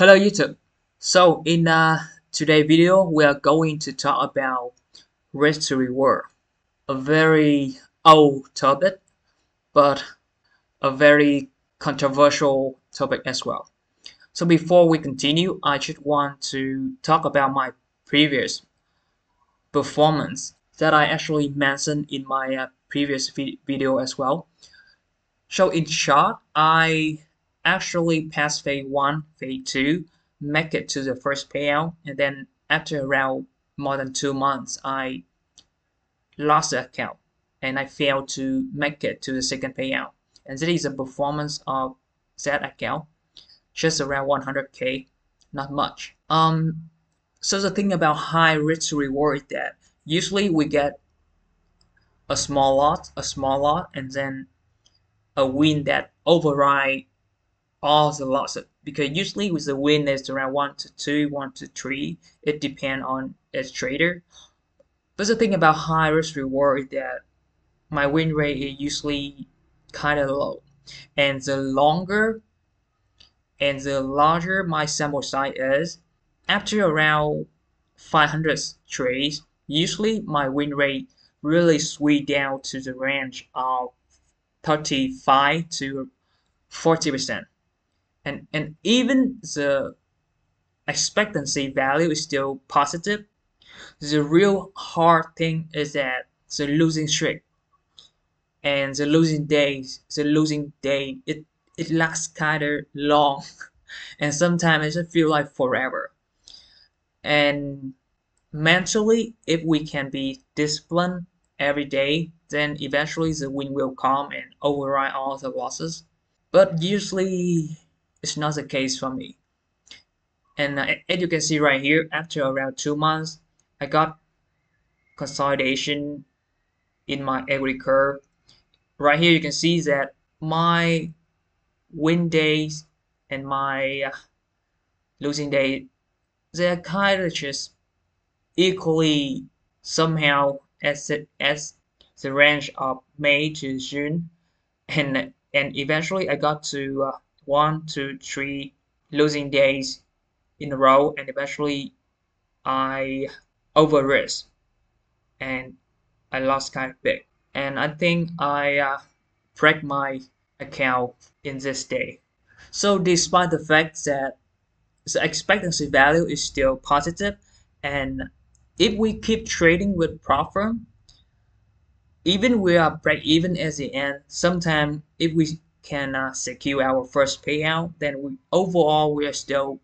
Hello YouTube. So in today's video, we are going to talk about risk to reward, a very old topic, but a very controversial topic as well. So before we continue, I just want to talk about my previous performance that I actually mentioned in my previous video as well. So in short, I actually passed phase 1, phase 2, make it to the first payout, and then after around more than 2 months, I lost the account and I failed to make it to the second payout. And this is the performance of that account, just around 100k, not much. So the thing about high risk to reward is that usually we get a small lot, and then a win that override all the losses, because usually with the win is around 1 to 2, 1 to 3. It depends on each trader. But the thing about high risk reward is that my win rate is usually kind of low, and the longer and the larger my sample size is, after around 500 trades, usually my win rate really swing down to the range of 35 to 40%. And even the expectancy value is still positive. The real hard thing is that the losing streak and the losing day, it lasts kinda long, and sometimes it just feel like forever. And mentally, if we can be disciplined every day, then eventually the win will come and override all the losses. But usually, it's not the case for me. And as you can see right here, after around 2 months, I got consolidation in my equity curve. Right here, you can see that my win days and my losing day, they're kind of just equally somehow as the range of May to June, and eventually I got to 1 2 3 losing days in a row, and eventually I over risk and I lost kind of big. And I think I break my account in this day. So despite the fact that the expectancy value is still positive, and if we keep trading with profit, even we are break even at the end, sometimes if we can secure our first payout, then overall we are still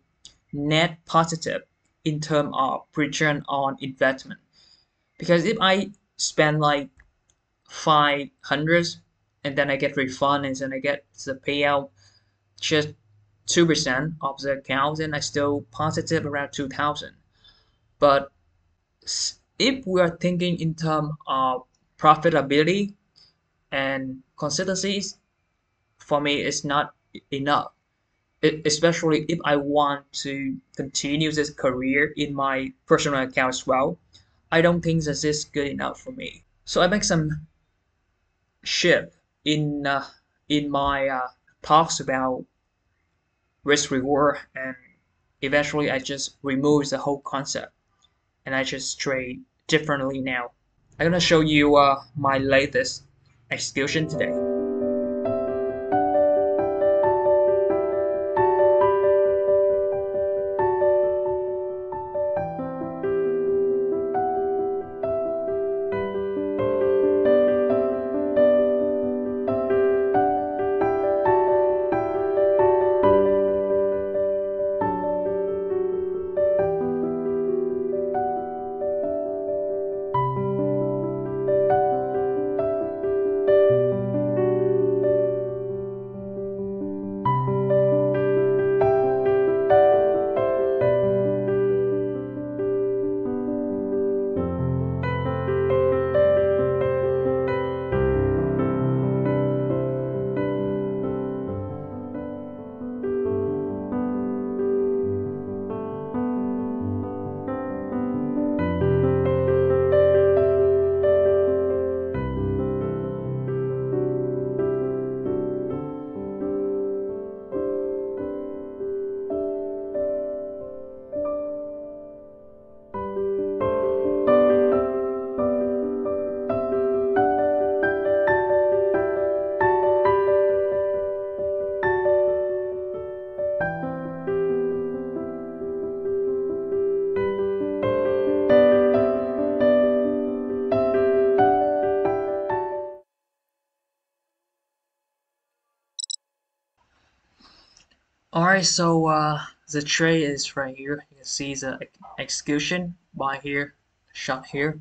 net positive in terms of return on investment. Because if I spend like 500 and then I get refund and then I get the payout just 2% of the account, then I still positive around 2000. But if we are thinking in terms of profitability and consistencies, for me it's not enough. Especially if I want to continue this career in my personal account as well, I don't think that this is good enough for me. So I make some shift in my talks about risk reward, and eventually I just remove the whole concept and I just trade differently now. I'm gonna show you my latest execution today. Alright, so the tray is right here. You can see the execution by here, shot here,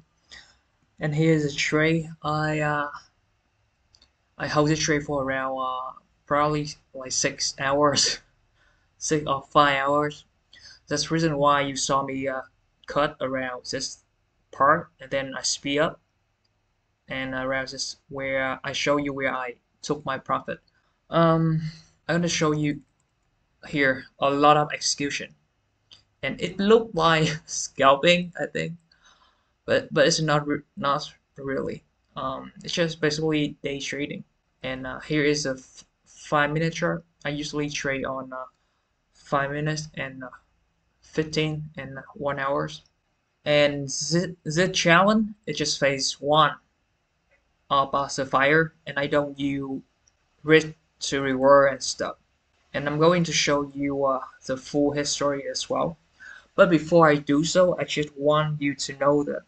and here's the tray. I hold the tray for around probably like 6 hours, 6 or 5 hours. That's the reason why you saw me cut around this part, and then I speed up, and around this where I show you where I took my profit. I'm gonna show you here a lot of execution, and it looked like scalping, I think, but it's not really. It's just basically day trading. And here is a 5 minute chart. I usually trade on 5 minutes and 15 and 1 hours. And the challenge is just phase one of Sapphire, and I don't use risk to reward and stuff. And I'm going to show you the full history as well. But before I do so, I just want you to know that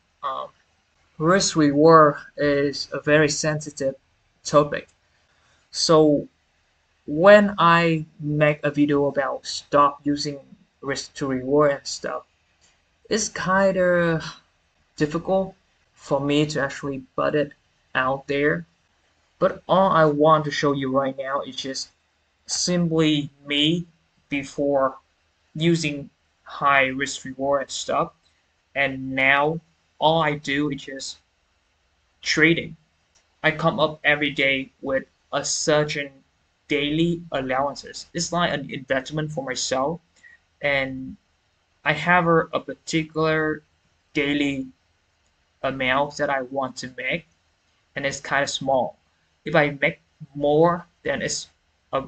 risk reward is a very sensitive topic. So when I make a video about stop using risk to reward and stuff, it's kind of difficult for me to actually put it out there. But all I want to show you right now is just simply me before using high risk reward and stuff. And now all I do is just trading. I come up every day with a certain daily allowances. It's like an investment for myself, and I have a particular daily amount that I want to make, and it's kind of small. If I make more, then it's a,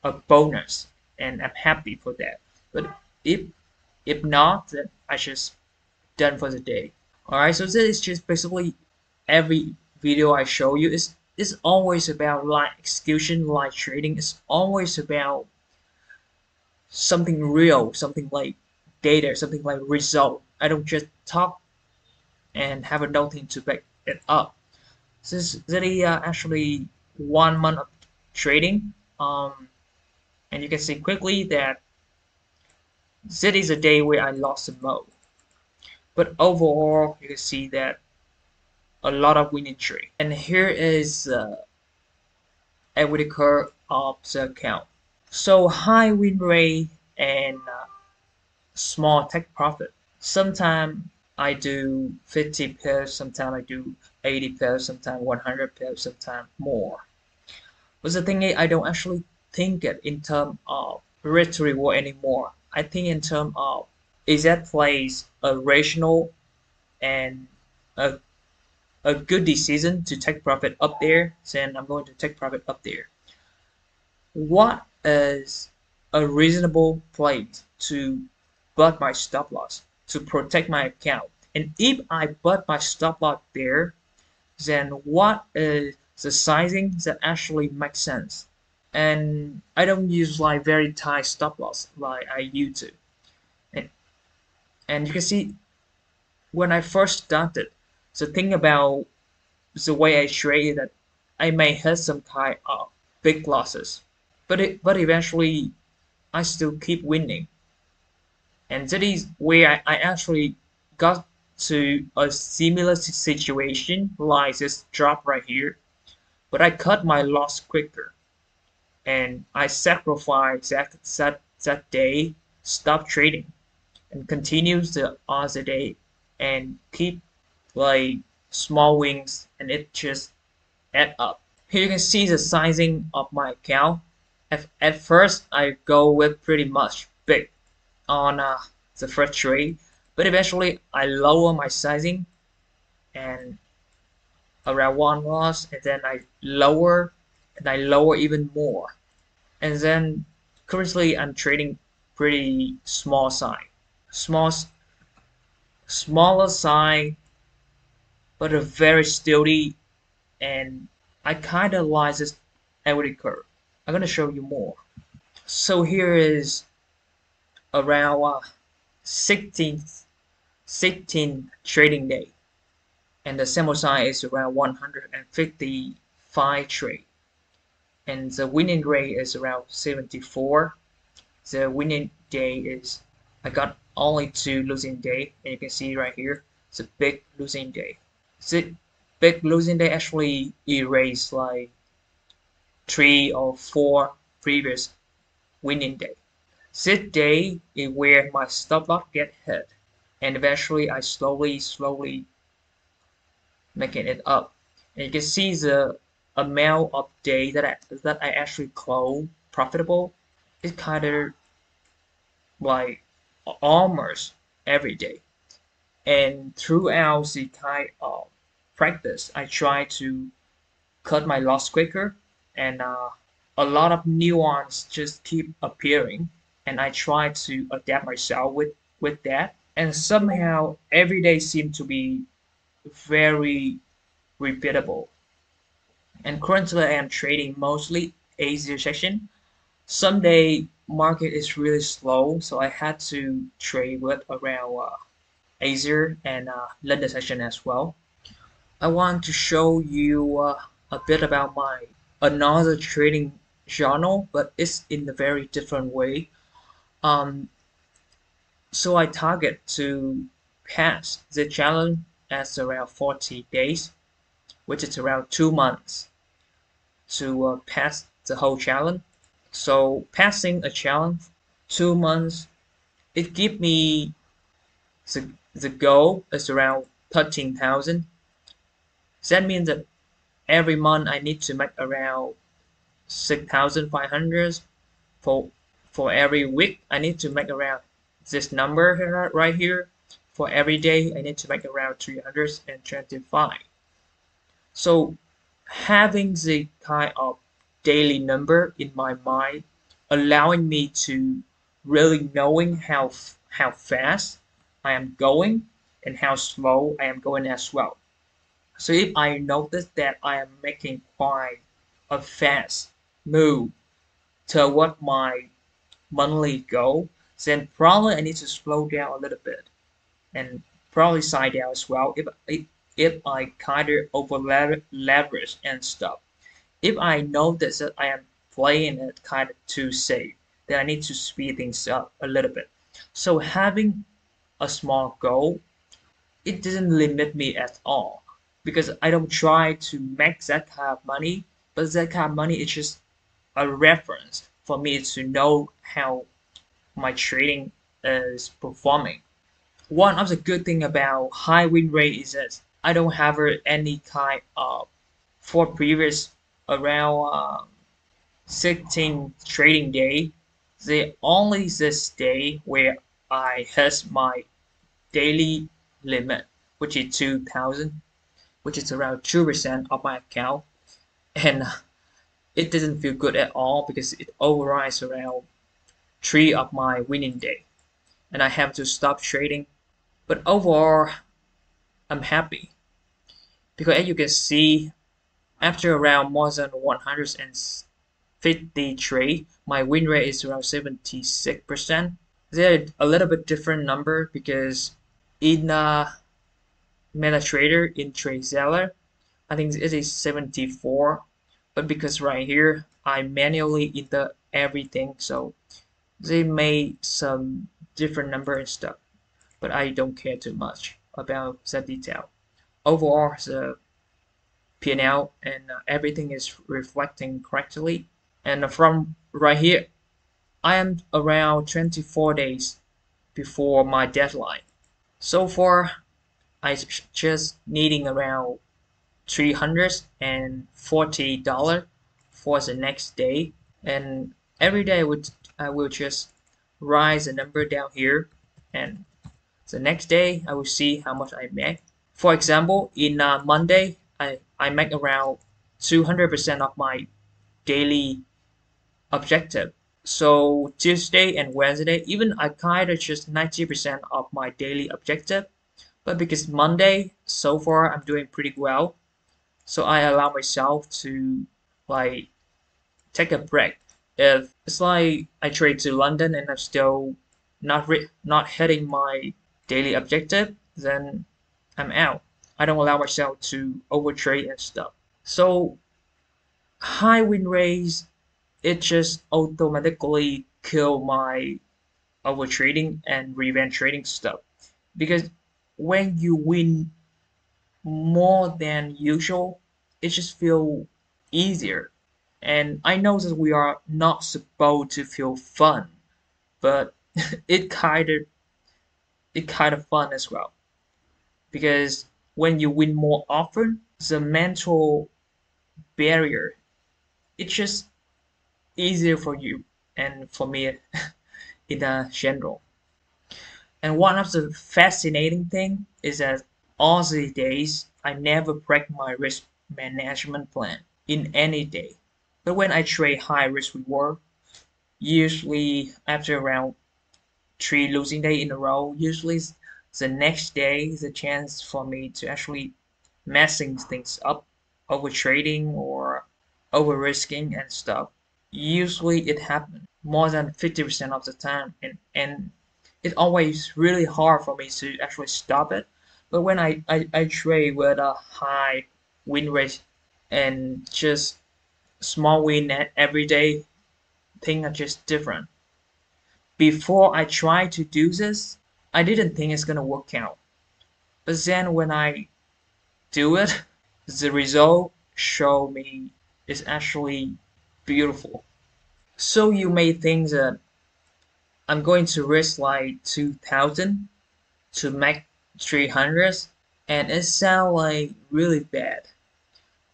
a bonus, and I'm happy for that. But if if not, then I just done for the day. Alright, so this is just basically every video I show you is always about light execution, light trading. It's always about something real, something like data, something like result. I don't just talk and have nothing to back it up. This is really actually 1 month of trading. And you can see quickly that this is a day where I lost the most. But overall, you can see that a lot of winning trade. And here is equity curve of the account. So high win rate and small take profit. Sometimes I do 50 pairs, sometimes I do 80 pairs, sometimes 100 pairs, sometimes more. But the thing is, I don't actually think it in terms of risk to reward anymore. I think in terms of is that place a rational and a a good decision to take profit up there, then I'm going to take profit up there. What is a reasonable place to put my stop loss to protect my account? And if I put my stop loss there, then what is the sizing that actually makes sense? And I don't use like very tight stop loss like I used to. And, and you can see when I first started, the thing about the way I trade that I may have some kind of big losses, but eventually I still keep winning, and that is where I actually got to a similar situation like this drop right here, but I cut my loss quicker, and I sacrificed that day, stop trading, and continues the other day, and keep like small wins, and it just add up. Here you can see the sizing of my account. At first, I go with pretty much big on the first trade, but eventually I lower my sizing and around one loss, and then I lower and I lower even more. And then currently I'm trading pretty small size, small, smaller size, but a very steady, and I kind of like this equity curve. I'm gonna show you more. So here is around 16th 16 trading day, and the sample size is around 155 trade. and the winning rate is around 74. The winning day is I got only two losing day, and you can see right here it's a big losing day. The big losing day actually erased like 3 or 4 previous winning day. This day is where my stop loss get hit, and eventually I slowly making it up. And you can see the amount of day that I actually close profitable is kind of like almost every day. And throughout the kind of practice, I try to cut my loss quicker, and a lot of nuance just keep appearing, and I try to adapt myself with that. And somehow every day seem to be very repeatable. And currently I am trading mostly Asia session. Someday market is really slow, so I had to trade with around Asia and London session as well. I want to show you a bit about my another trading journal, but it's in a very different way. Um, so I target to pass the challenge as around 40 days, which is around 2 months to pass the whole challenge. So passing a challenge 2 months, it give me the goal is around 13,000. That means that every month I need to make around 6,500. For for every week I need to make around this number here, right here. For every day I need to make around 325. So having the kind of daily number in my mind, allowing me to really knowing how fast I am going and how slow I am going as well. So if I notice that I am making quite a fast move toward my monthly goal, then probably I need to slow down a little bit and probably side down as well if I kind of over leverage and stuff. If I notice that I am playing it kind of too safe, then I need to speed things up a little bit. So having a small goal, it doesn't limit me at all because I don't try to make that kind of money, but that kind of money is just a reference for me to know how my trading is performing. One of the good thing about high win rate is that I don't have any kind of for previous around 16 trading day. The only this day where I hit my daily limit, which is 2,000, which is around 2% of my account, and it doesn't feel good at all because it overrides around 3 of my winning day, and I have to stop trading. But overall, I'm happy because as you can see, after around more than 150 trade, my win rate is around 76%. They're a little bit different number because in MetaTrader in TradeZeller, I think it is 74, but because right here I manually enter everything, so they made some different number and stuff, but I don't care too much about that detail. Overall, the P&L and everything is reflecting correctly. And from right here, I am around 24 days before my deadline. So far, I just needing around $340 for the next day, and every day I will just write the number down here, and the next day I will see how much I make. For example, in Monday I make around 200% of my daily objective. So Tuesday and Wednesday, even I kind of just 90% of my daily objective. But because Monday so far I'm doing pretty well, so I allow myself to like take a break. If it's like I trade to London and I'm still not hitting my daily objective, then I'm out. I don't allow myself to overtrade and stuff. So high win rates, it just automatically kill my over trading and revenge trading stuff. Because when you win more than usual, it just feel easier. And I know that we are not supposed to feel fun, but it kind of it kind of fun as well. Because when you win more often, the mental barrier, it's just easier for you and for me in a general. And one of the fascinating thing is that all the days I never break my risk management plan in any day. But when I trade high risk reward, usually after around 3 losing days in a row, usually the next day is a chance for me to actually messing things up, over trading or over risking and stuff. Usually it happens more than 50% of the time, and it's always really hard for me to actually stop it. But when I trade with a high win rate and just small win every day, things are just different. Before I tried to do this, I didn't think it's gonna work out. But then when I do it, the result show me is actually beautiful. So you may think that I'm going to risk like 2,000 to make 300, and it sounds like really bad.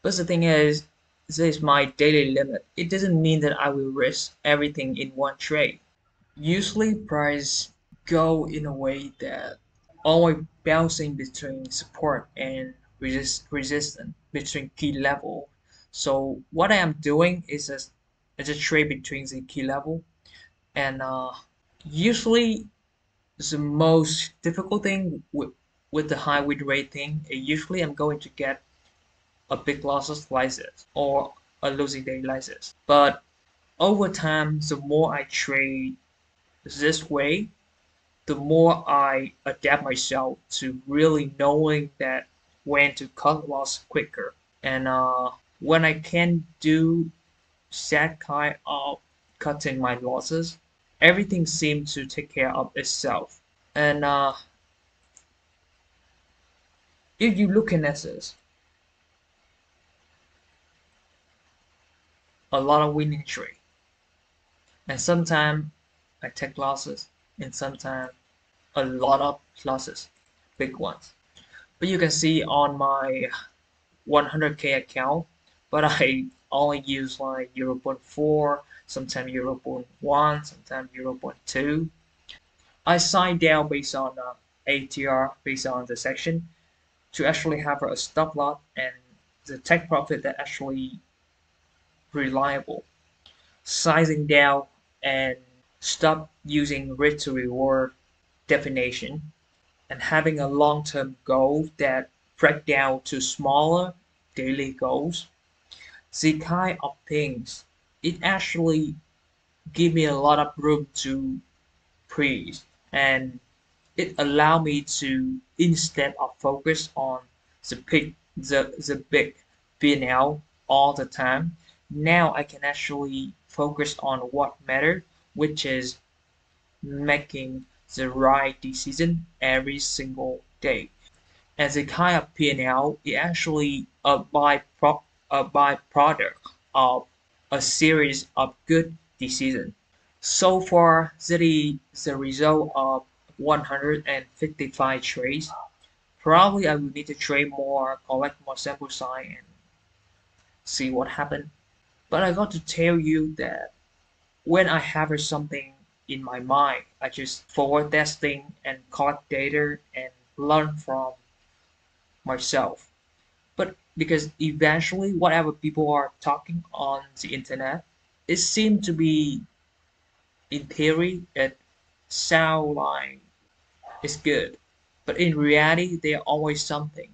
But the thing is, this is my daily limit. It doesn't mean that I will risk everything in one trade. Usually price go in a way that always bouncing between support and resistance between key level. So what I am doing is a trade between the key level and usually the most difficult thing with the high win rate thing, usually I'm going to get a big losses like this or a losing day like this. But over time, the more I trade this way, the more I adapt myself to really knowing that when to cut loss quicker. And when I can do that kind of cutting my losses, everything seems to take care of itself. And if you look at this, a lot of winning trade, and sometimes I take losses, and sometimes a lot of losses, big ones. But you can see on my 100K account, but I only use like 0.4, sometimes 0.1, sometimes 0.2. I sign down based on ATR, based on the section, to actually have a stop loss and the take profit that actually reliable. Sizing down and stop using risk to reward definition and having a long-term goal that break down to smaller daily goals. The kind of things it actually give me a lot of room to breathe, and it allow me to, instead of focus on the big P&L all the time, now I can actually focus on what matter, which is making the right decision every single day. As a kind of P&L, it actually a byproduct of a series of good decisions. So far, that is the result of 155 trades. Probably I will need to trade more, collect more sample size, and see what happened. But I got to tell you that when I have something in my mind, I just forward testing and collect data and learn from myself. But because eventually, whatever people are talking on the internet, it seemed to be, in theory, it sound like it's good. But in reality, there's always something.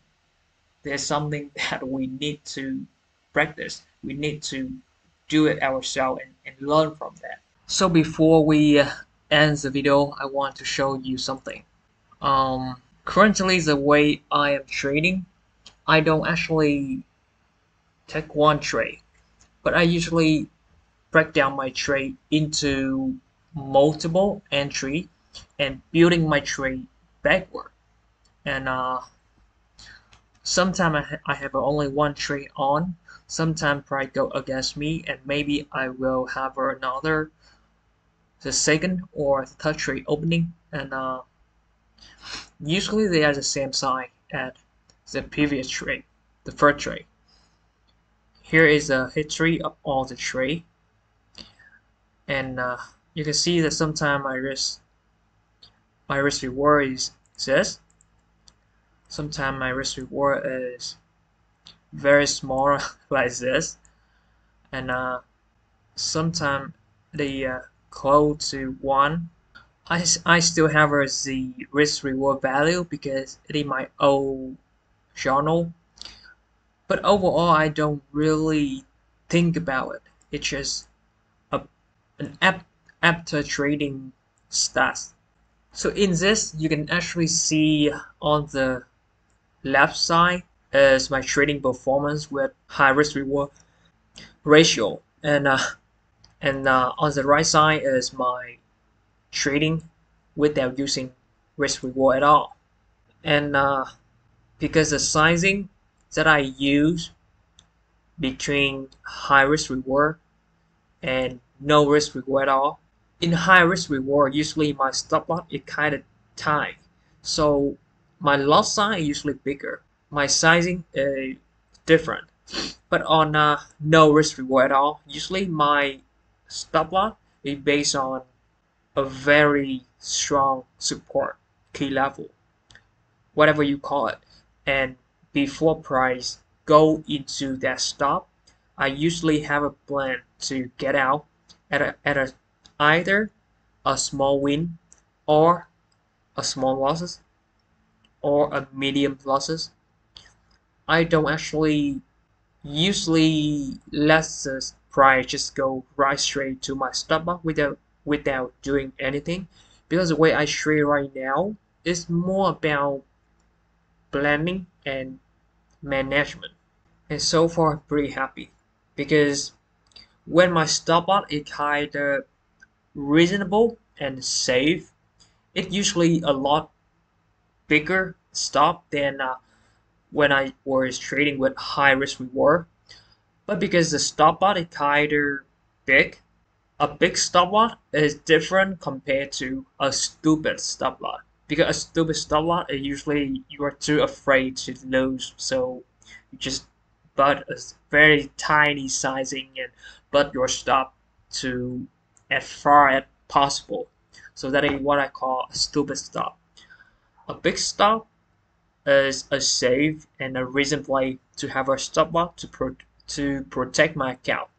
There's something that we need to practice. We need to do it ourselves and learn from that. So before we end the video, I want to show you something. Currently, the way I am trading, I don't actually take one trade, but I usually break down my trade into multiple entry and building my trade backward. And sometimes I have only one trade on. Sometimes price go against me, and maybe I will have another the second or third trade opening, and usually they are the same sign as the previous trade, the first trade. Here is a history of all the trade, and you can see that sometimes my risk reward is this. Sometimes my risk reward is very small like this, and sometimes they close to one. I still have the risk reward value because it is my old journal, but overall I don't really think about it. It's just a, an after trading stats. So in this, you can actually see on the left side is my trading performance with high risk reward ratio, and on the right side is my trading without using risk reward at all. And because the sizing that I use between high risk reward and no risk reward at all, in high risk reward, usually my stop loss is kind of tight, so my loss size is usually bigger. My sizing is different. But on no risk reward at all, usually my stop loss is based on a very strong support key level, whatever you call it. And before price go into that stop, I usually have a plan to get out at either a small win or a small losses or a medium losses. I don't actually usually let the price just go right straight to my stop loss without doing anything, because the way I trade right now is more about planning and management. And so far I'm pretty happy because when my stop loss is kind of reasonable and safe, it's usually a lot bigger stop than when I was trading with high risk reward. But because the stop loss is kind of big, a big stop loss is different compared to a stupid stop loss. Because a stupid stop loss is usually you are too afraid to lose, so you just but a very tiny sizing and but your stop to as far as possible. So that is what I call a stupid stop. A big stop is a safe and a reasonable way to have a stop loss to protect my account.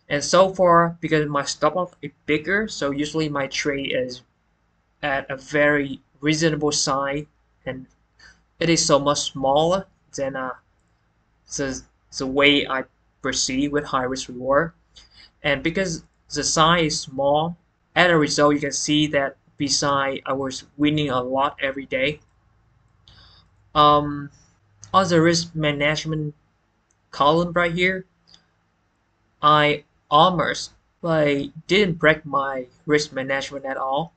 And so far, because my stop loss is bigger, so usually my trade is at a very reasonable size, and it is so much smaller than the, the way I proceed with high risk reward. And because the size is small, as a result, you can see that beside I was winning a lot every day. On the risk management column right here, I almost didn't break my risk management at all.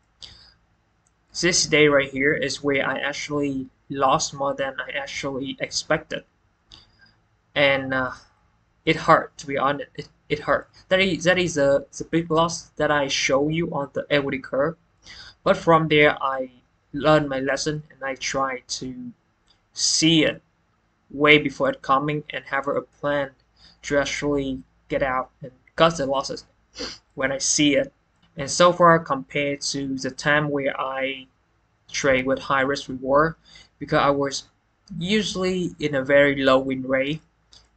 This day right here is where I actually lost more than I actually expected, and it hurt, to be honest. It hurt. That is the big loss that I show you on the equity curve. But from there, I learned my lesson and I tried to see it way before it coming and have a plan to actually get out and cut the losses when I see it. And so far, compared to the time where I trade with high risk reward, because I was usually in a very low win rate,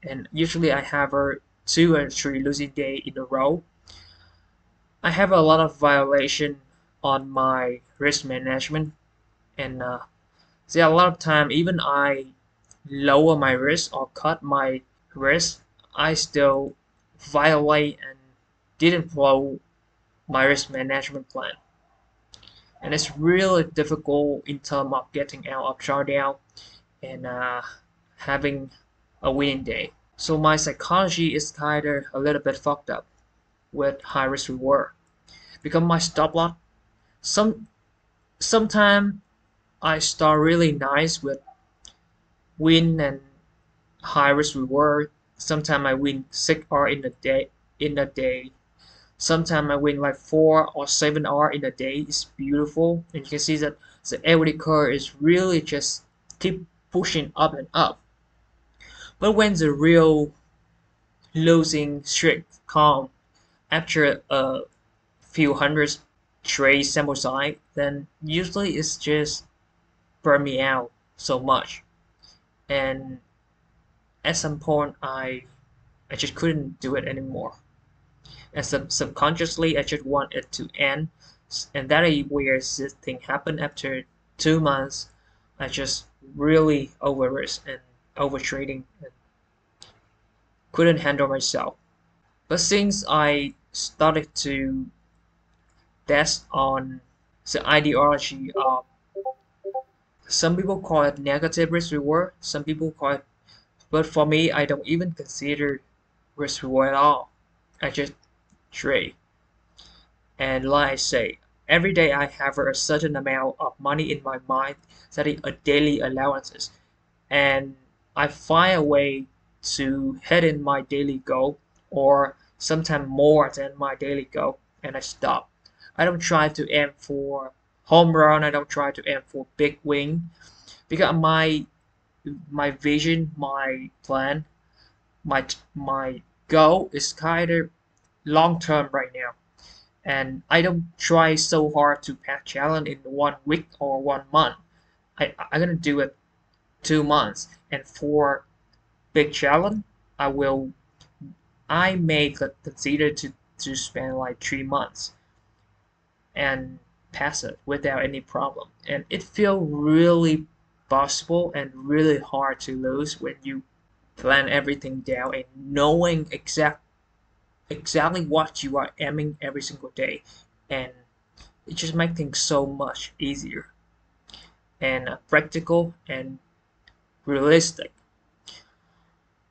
and usually I have a 2 or 3 losing day in a row. I have a lot of violation on my risk management, and there are a lot of time even I lower my risk or cut my risk, I still violate and didn't follow my risk management plan. And it's really difficult in terms of getting out of drawdown and having a winning day. So my psychology is kind of a little bit fucked up with high risk reward because my stop loss some sometime I start really nice with win and high risk reward. Sometimes I win 6 hour in a day. Sometimes I win like 4 or 7 hour in a day. It's beautiful, and you can see that the equity curve is really just keep pushing up and up. But when the real losing streak come after a few hundred trade sample size, then usually it's just burn me out so much. And at some point, I just couldn't do it anymore. And subconsciously, I just want it to end. And that is where this thing happened after 2 months. I just really over risk and over trading and couldn't handle myself. But since I started to test on the ideology of some people call it negative risk reward, some people call it, but for me, I don't even consider risk reward at all. I just trade. And like I say, every day I have a certain amount of money in my mind that is a daily allowances. And I find a way to hit in my daily goal or sometimes more than my daily goal and I stop. I don't try to aim for home run, I don't try to aim for big win because my vision, my plan, my goal is kind of long term right now, and I don't try so hard to pass challenge in 1 week or 1 month. I'm gonna do it 2 months, and for big challenge, I will I may consider to spend like 3 months and pass it without any problem, and it feels really possible and really hard to lose when you plan everything down and knowing exactly what you are aiming every single day, and it just makes things so much easier and practical and realistic.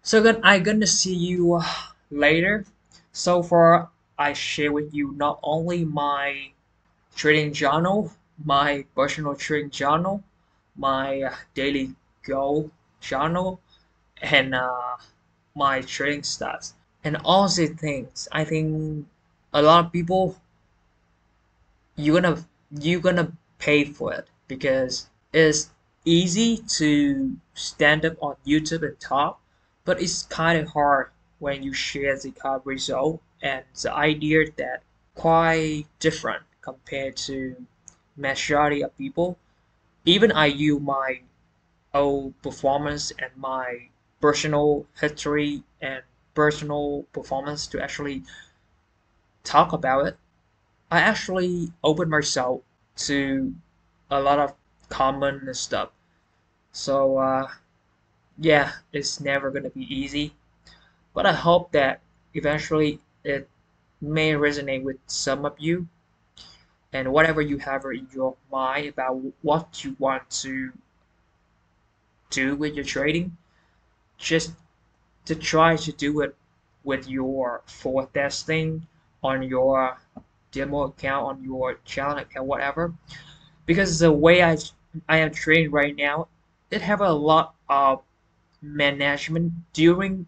So then I'm gonna see you later. So far, I share with you not only my trading journal, my personal trading journal, my daily goal journal, and my trading stats, and all these things. I think a lot of people you're gonna pay for it because it's easy to stand up on YouTube and talk, but it's kind of hard when you share the card result and the idea that quite different compared to majority of people. Even I use my own performance and my personal history and personal performance to actually talk about it. I actually opened myself to a lot of common stuff. So yeah, it's never gonna be easy, but I hope that eventually it may resonate with some of you, and whatever you have in your mind about what you want to do with your trading, just to try to do it with your forward testing on your demo account, on your channel account, whatever. Because the way I am trained right now, it have a lot of management during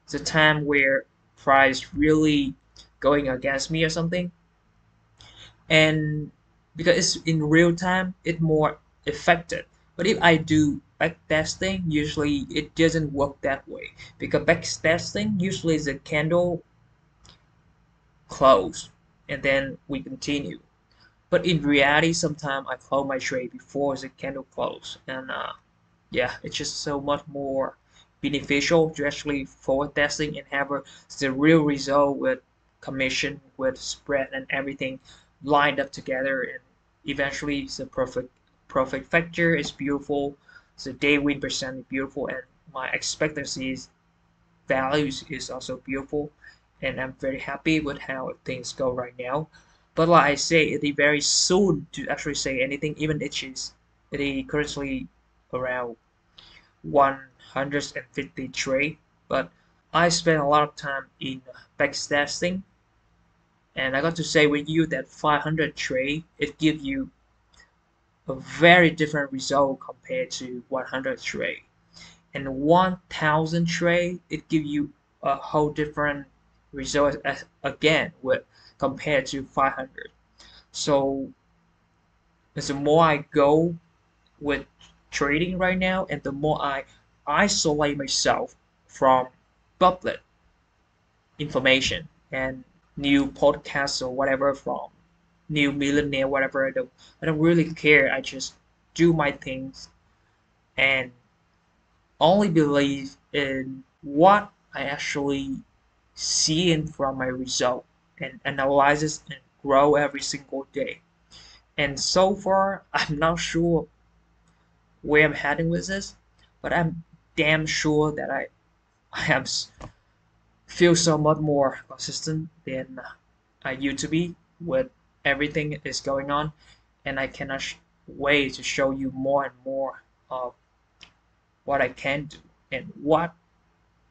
the time where price really going against me or something, and because it's in real time, it's more effective. But if I do back testing, usually it doesn't work that way because back testing usually the candle close and then we continue. But in reality, sometimes I close my trade before the candle close, and yeah, it's just so much more beneficial to actually forward testing and have the real result with commission, with spread, and everything lined up together, and eventually the profit factor is beautiful, the day win percent is beautiful, and my expectancies values is also beautiful, and I'm very happy with how things go right now. But like I say, it is very soon to actually say anything, even it is currently around 153. But I spent a lot of time in backtesting, and I got to say with you that 500 trade it gives you a very different result compared to 100 trade. And 1000 trade it gives you a whole different result as, again with compared to 500. So the more I go with trading right now, and the more I isolate myself from public information and new podcasts or whatever from new millionaire, whatever. I don't really care. I just do my things and only believe in what I actually see in from my result and analyzes and grow every single day. And so far, I'm not sure where I'm heading with this, but I'm damn sure that I have feel so much more consistent than I used to be with everything is going on, and I cannot wait to show you more and more of what I can do and what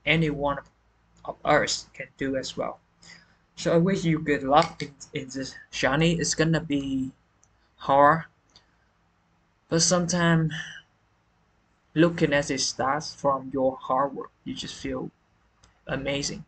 any one of us can do as well. So I wish you good luck in this journey. It's gonna be hard, but sometimes looking at it starts from your hard work, you just feel amazing.